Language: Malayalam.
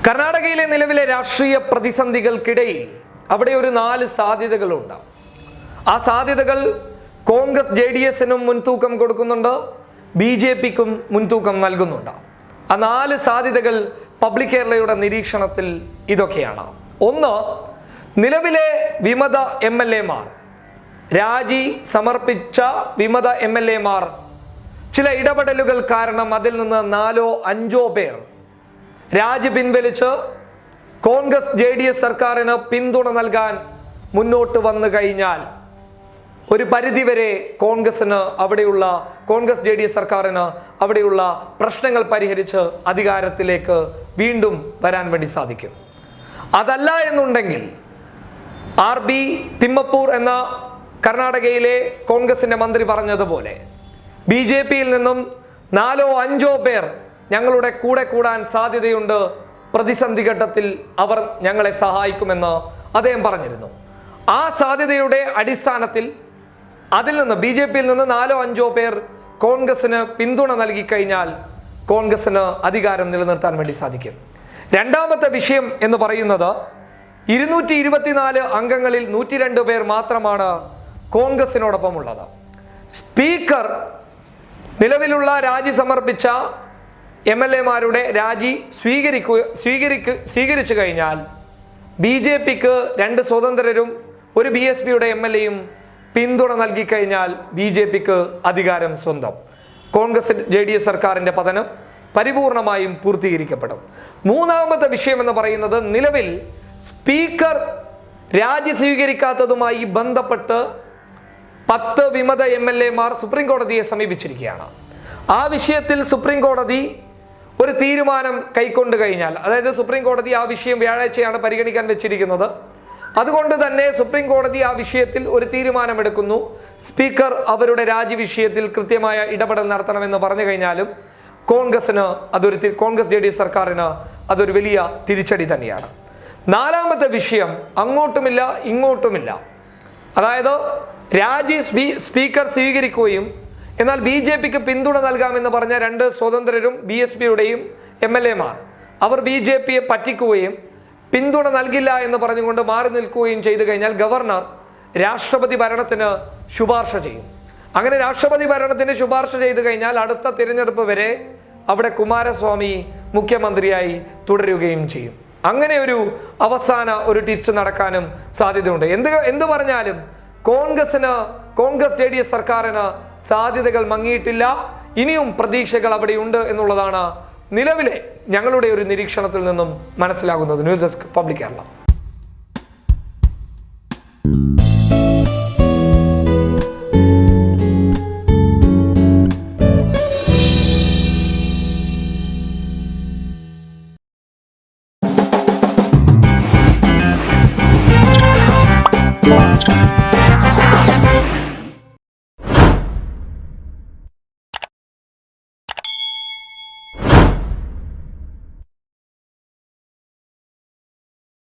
കർണാടകയിലെ നിലവിലെ രാഷ്ട്രീയ പ്രതിസന്ധികൾക്കിടയിൽ അവിടെ ഒരു 4 സാധ്യതകളുണ്ട്. ആ സാധ്യതകൾ കോൺഗ്രസ് JDS-നും മുൻതൂക്കം കൊടുക്കുന്നുണ്ട്, BJP-ക്കും മുൻതൂക്കം നൽകുന്നുണ്ട്. ആ 4 സാധ്യതകൾ പബ്ലിക് കേരളയുടെ നിരീക്ഷണത്തിൽ ഇതൊക്കെയാണ്. ഒന്ന്, നിലവിലെ വിമത MLA-മാർ, രാജി സമർപ്പിച്ച വിമത MLA-മാർ ചില ഇടപെടലുകൾ കാരണം അതിൽ നിന്ന് 4-5 പേർ രാജി പിൻവലിച്ച് കോൺഗ്രസ് JDS സർക്കാരിന് പിന്തുണ നൽകാൻ മുന്നോട്ട് വന്നു കഴിഞ്ഞാൽ ഒരു പരിധിവരെ കോൺഗ്രസ് JDS സർക്കാരിന് അവിടെയുള്ള പ്രശ്നങ്ങൾ പരിഹരിച്ച് അധികാരത്തിലേക്ക് വീണ്ടും വരാൻ വേണ്ടി സാധിക്കും. അതല്ല എന്നുണ്ടെങ്കിൽ RB തിമ്മപ്പൂർ എന്ന കർണാടകയിലെ കോൺഗ്രസിന്റെ മന്ത്രി പറഞ്ഞതുപോലെ BJP-യിൽ നിന്നും 4-5 പേർ ഞങ്ങളുടെ കൂടെ കൂടാൻ സാധ്യതയുണ്ട്, പ്രതിസന്ധി ഘട്ടത്തിൽ അവർ ഞങ്ങളെ സഹായിക്കുമെന്ന് അദ്ദേഹം പറഞ്ഞിരുന്നു. ആ സാധ്യതയുടെ അടിസ്ഥാനത്തിൽ അതിൽ നിന്ന് BJP-യിൽ നിന്ന് 4-5 പേർ കോൺഗ്രസിന് പിന്തുണ നൽകി കഴിഞ്ഞാൽ കോൺഗ്രസിന് അധികാരം നിലനിർത്താൻ വേണ്ടി സാധിക്കും. രണ്ടാമത്തെ വിഷയം എന്ന് പറയുന്നത് 224 അംഗങ്ങളിൽ 102 പേർ മാത്രമാണ് കോൺഗ്രസിനോടൊപ്പം ഉള്ളത്. സ്പീക്കർ നിലവിലുള്ള രാജി സമർപ്പിച്ച MLA-മാരുടെ രാജി സ്വീകരിച്ചു കഴിഞ്ഞാൽ BJP-ക്ക് 2 സ്വതന്ത്രരും ഒരു BSP-യുടെ MLA-യും പിന്തുണ നൽകി കഴിഞ്ഞാൽ BJP-ക്ക് അധികാരം സ്വന്തം. കോൺഗ്രസ് JDS സർക്കാരിന്റെ പതനം പരിപൂർണമായും പൂർത്തീകരിക്കപ്പെടും. മൂന്നാമത്തെ വിഷയം എന്ന് പറയുന്നത് നിലവിൽ സ്പീക്കർ രാജി സ്വീകരിക്കാത്തതുമായി ബന്ധപ്പെട്ട് 10 വിമത MLA-മാർ സുപ്രീം കോടതിയെ സമീപിച്ചിരിക്കുകയാണ്. ആ വിഷയത്തിൽ സുപ്രീം കോടതി ഒരു തീരുമാനം കൈക്കൊണ്ട് കഴിഞ്ഞാൽ, അതായത് സുപ്രീം കോടതി ആ വിഷയം വ്യാഴാഴ്ചയാണ് പരിഗണിക്കാൻ വെച്ചിരിക്കുന്നത്. അതുകൊണ്ട് തന്നെ സുപ്രീം കോടതി ആ വിഷയത്തിൽ ഒരു തീരുമാനമെടുക്കുന്നു. സ്പീക്കർ അവരുടെ രാജി വിഷയത്തിൽ കൃത്യമായ ഇടപെടൽ നടത്തണമെന്ന് പറഞ്ഞു കഴിഞ്ഞാലും കോൺഗ്രസ് JDS സർക്കാരിന് അതൊരു വലിയ തിരിച്ചടി തന്നെയാണ്. നാലാമത്തെ വിഷയം അങ്ങോട്ടുമില്ല ഇങ്ങോട്ടുമില്ല, അതായത് രാജി സ്പീക്കർ സ്വീകരിക്കുകയും എന്നാൽ BJP-ക്ക് പിന്തുണ നൽകാമെന്ന് പറഞ്ഞ 2 സ്വതന്ത്രരും BSP-യുടെയും MLA-മാർ അവർ BJP-യെ പറ്റിക്കുകയും പിന്തുണ നൽകില്ല എന്ന് പറഞ്ഞുകൊണ്ട് മാറി നിൽക്കുകയും ചെയ്തു കഴിഞ്ഞാൽ ഗവർണർ രാഷ്ട്രപതി ഭരണത്തിന് ശുപാർശ ചെയ്യും. അങ്ങനെ രാഷ്ട്രപതി ഭരണത്തിന് ശുപാർശ ചെയ്തു കഴിഞ്ഞാൽ അടുത്ത തിരഞ്ഞെടുപ്പ് വരെ അവിടെ കുമാരസ്വാമി മുഖ്യമന്ത്രിയായി തുടരുകയും ചെയ്യും. അങ്ങനെ ഒരു അവസാന ട്വിസ്റ്റ് നടക്കാനും സാധ്യതയുണ്ട്. എന്ത് പറഞ്ഞാലും കോൺഗ്രസ് JDS സർക്കാരിന് സാധ്യതകൾ മങ്ങിയിട്ടില്ല. ഇനിയും പ്രതീക്ഷകൾ അവിടെയുണ്ട് എന്നുള്ളതാണ് നിലവിലെ ഞങ്ങളുടെ ഒരു നിരീക്ഷണത്തിൽ നിന്നും മനസ്സിലാകുന്നത്. News desk public Kerala.